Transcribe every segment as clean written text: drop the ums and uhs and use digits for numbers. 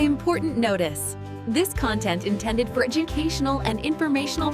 Important notice. This content intended for educational and informational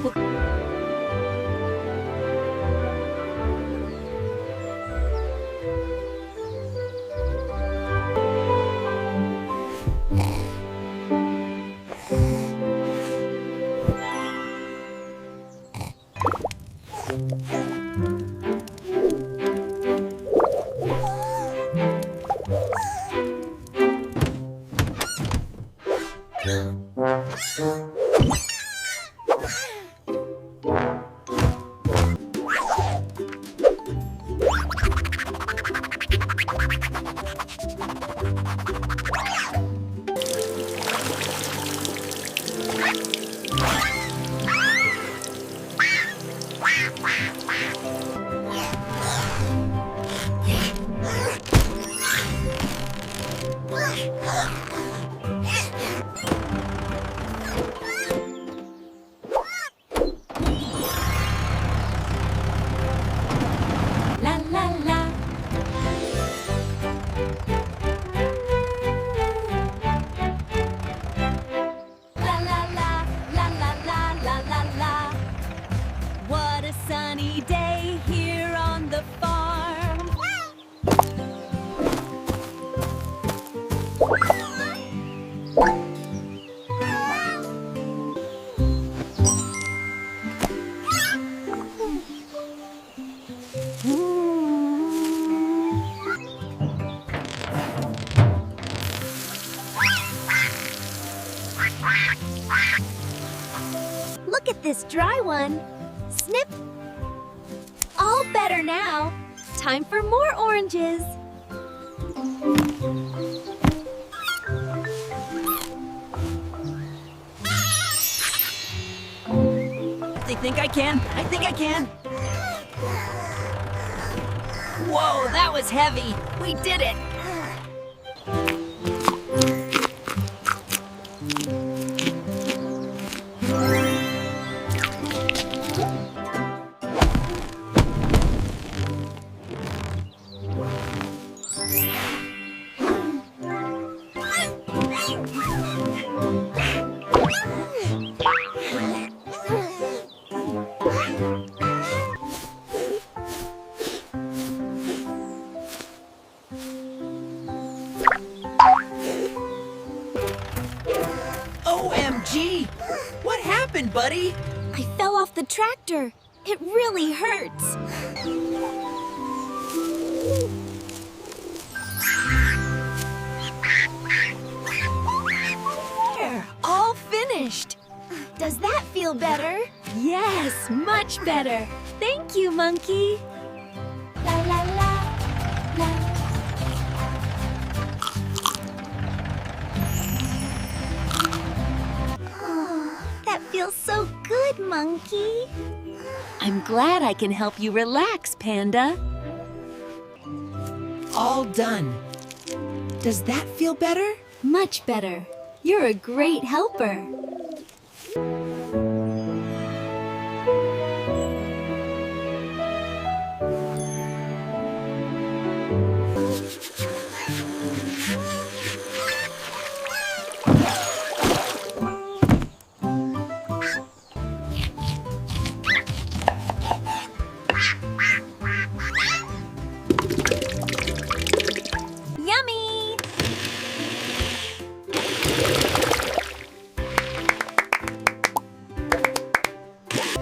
Look at this dry one. Snip. All better now. Time for more oranges. I think I can. I think I can. Whoa, that was heavy. We did it. OMG! What happened, buddy? I fell off the tractor. It really hurts. There, all finished. Does that feel better? Yes, much better. Thank you, monkey. La la la la. That feels so good, monkey. I'm glad I can help you relax, Panda. All done. Does that feel better? Much better. You're a great helper.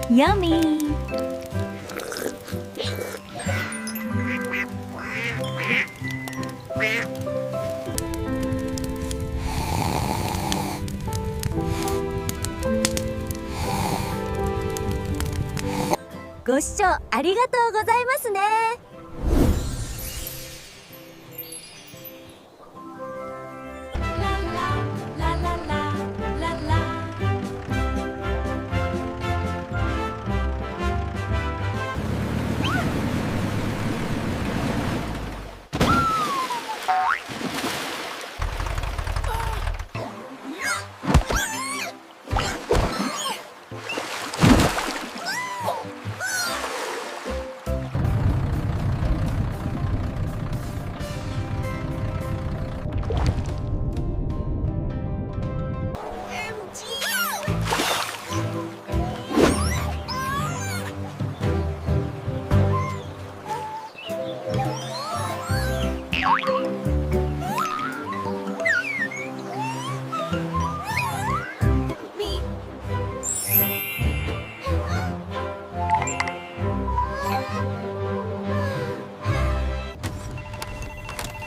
Yummy!ご視聴ありがとうございますね。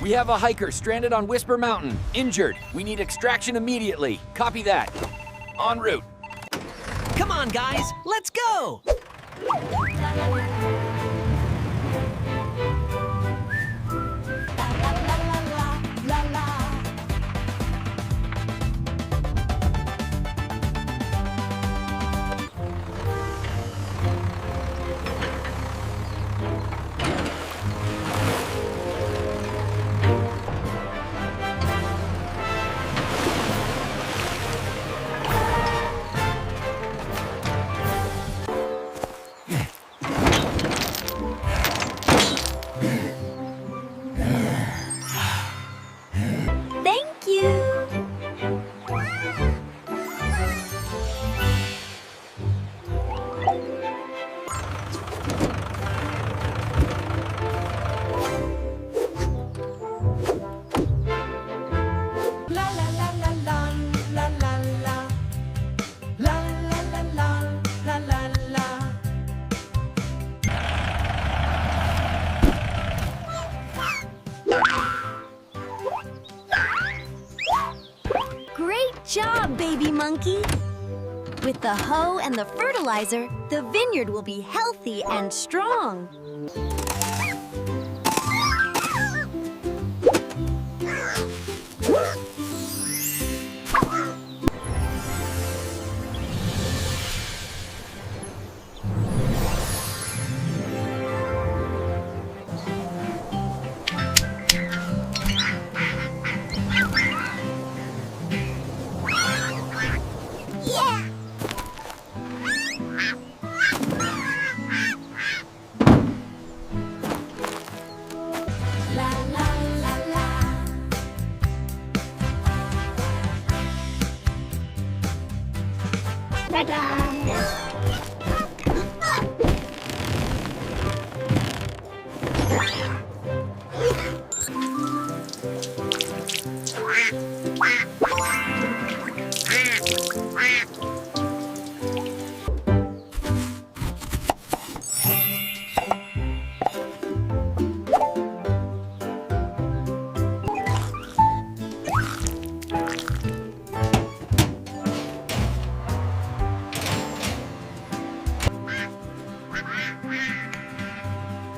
We have a hiker stranded on Whisper Mountain, injured. We need extraction immediately. Copy that. En route. Come on, guys, let's go! Thank you. Great job, baby monkey! With the hoe and the fertilizer, the vineyard will be healthy and strong.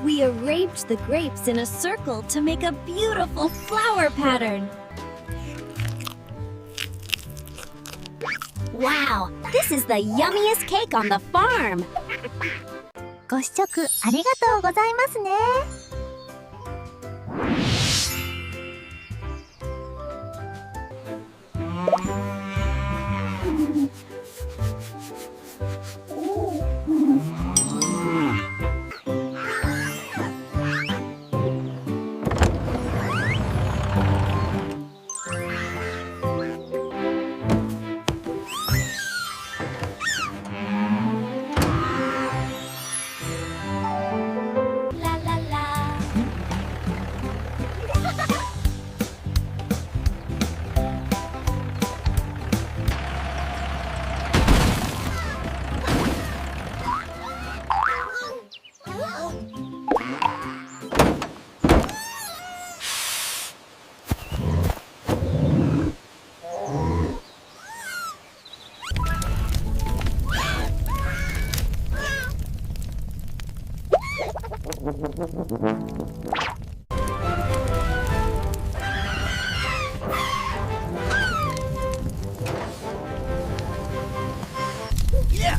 We arranged the grapes in a circle to make a beautiful flower pattern. Wow, this is the yummiest cake on the farm. ご試食ありがとうございますね。Yeah!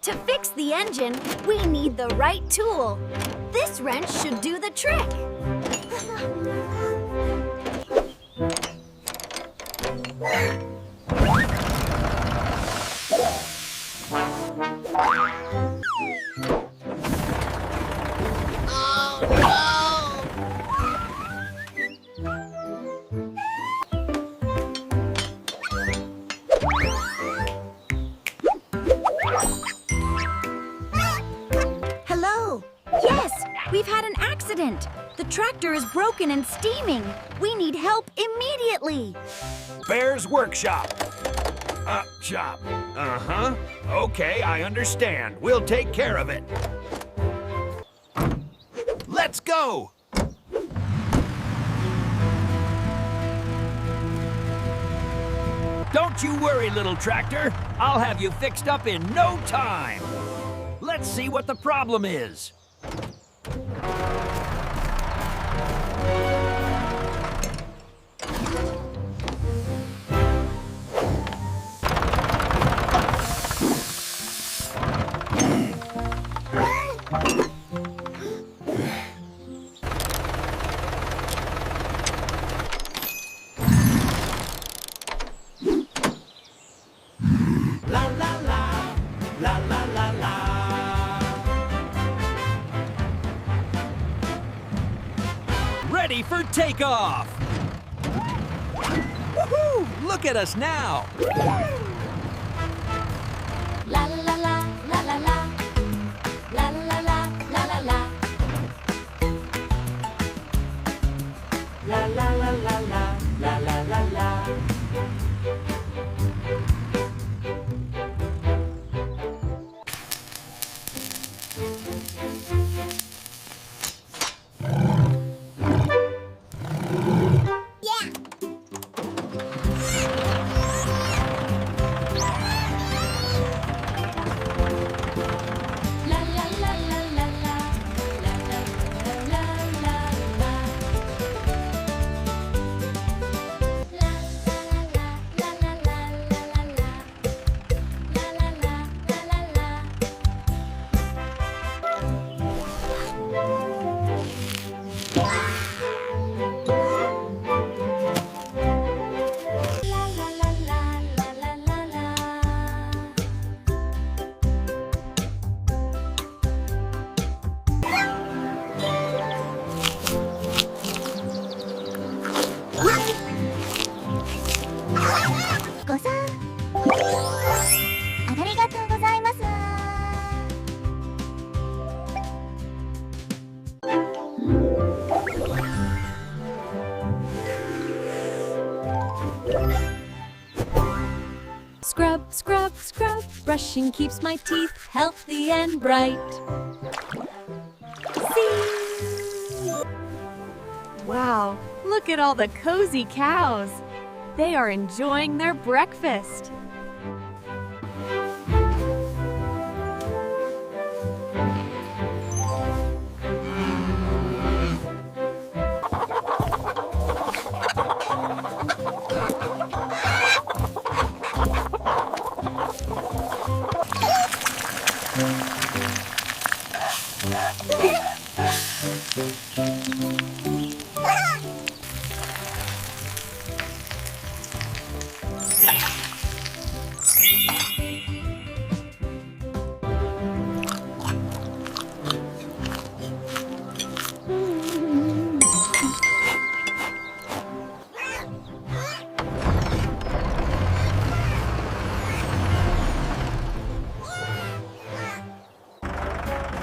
To fix the engine, we need the right tool. This wrench should do the trick. Hello. Yes, we've had an accident. The tractor is broken and steaming. We need help immediately. Bear's workshop. Shop. Uh-huh. Okay, I understand. We'll take care of it. Let's go! Don't you worry, little tractor. I'll have you fixed up in no time. Let's see what the problem is. Ready for takeoff! Woohoo! Look at us now! La la la la la la la. La la la la la la. La la la la la la la la la. Scrub, scrub, scrub. Brushing keeps my teeth healthy and bright. See? Wow, look at all the cozy cows. They are enjoying their breakfast.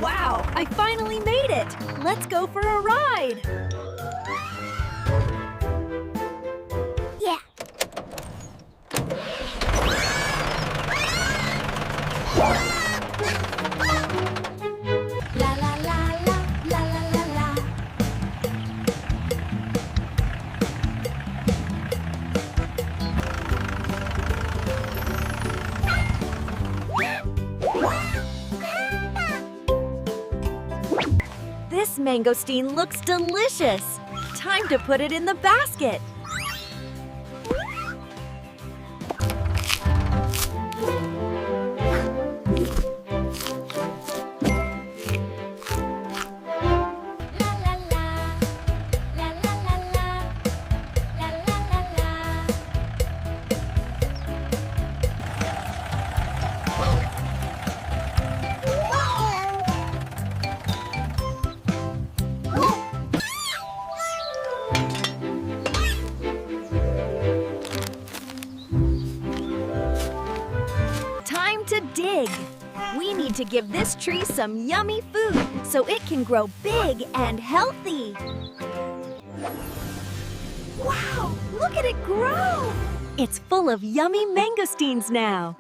Wow, I finally made it! Let's go for a ride! Yeah. La la la la la la la la. This mangosteen looks delicious. Time to put it in the basket. La la la. La la la la. La la la la. Time to dig. We need to give this tree some yummy food so it can grow big and healthy. Wow, look at it grow! It's full of yummy mangosteens now.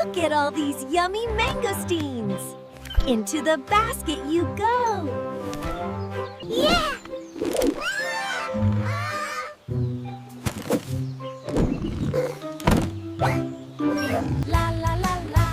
Look at all these yummy mangosteens. Into the basket you go. Yeah! La la la la.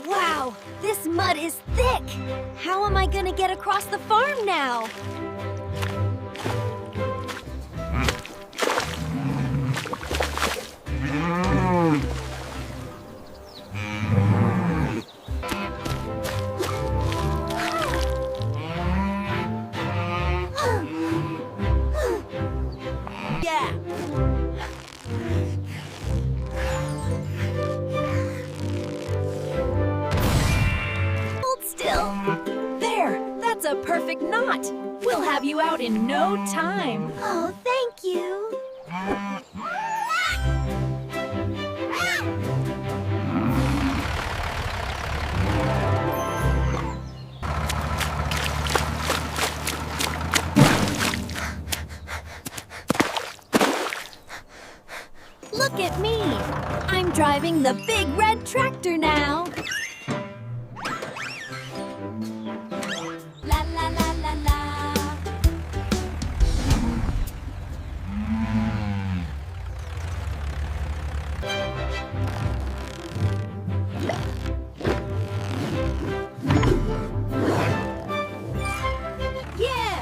Wow, this mud is thick. How am I gonna get across the farm now? Yeah. Hold still. There, that's a perfect knot. We'll have you out in no time. Oh, thank you. Look at me. I'm driving the big red tractor now. La la la la la. Yeah.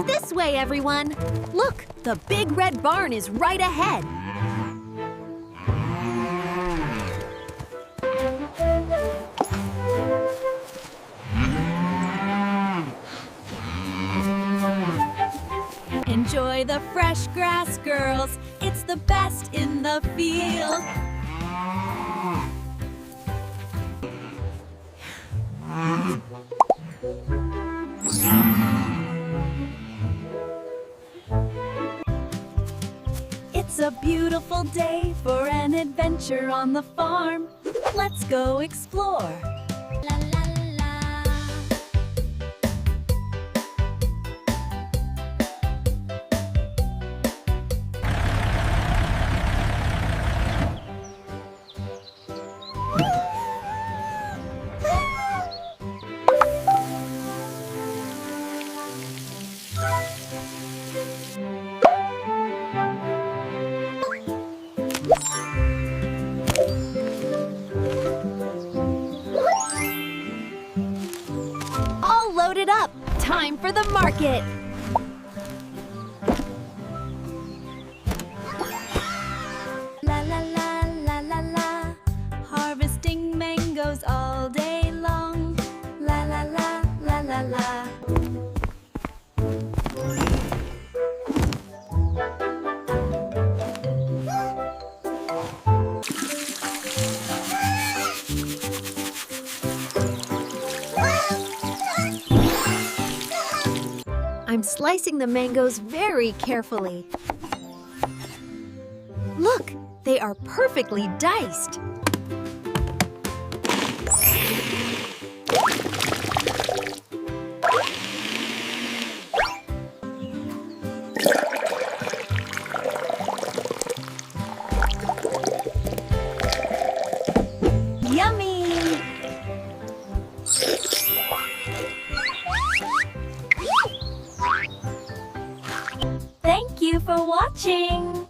This way, everyone. Look, the big red barn is right ahead. Enjoy the fresh grass, girls. It's the best in the field. It's a beautiful day for an adventure on the farm. Let's go explore. La la la. time for the market. La la la la la la, harvesting mangoes all day long. La la la la la la. I'm slicing the mangoes very carefully. Look, they are perfectly diced. Yummy! Thank you for watching!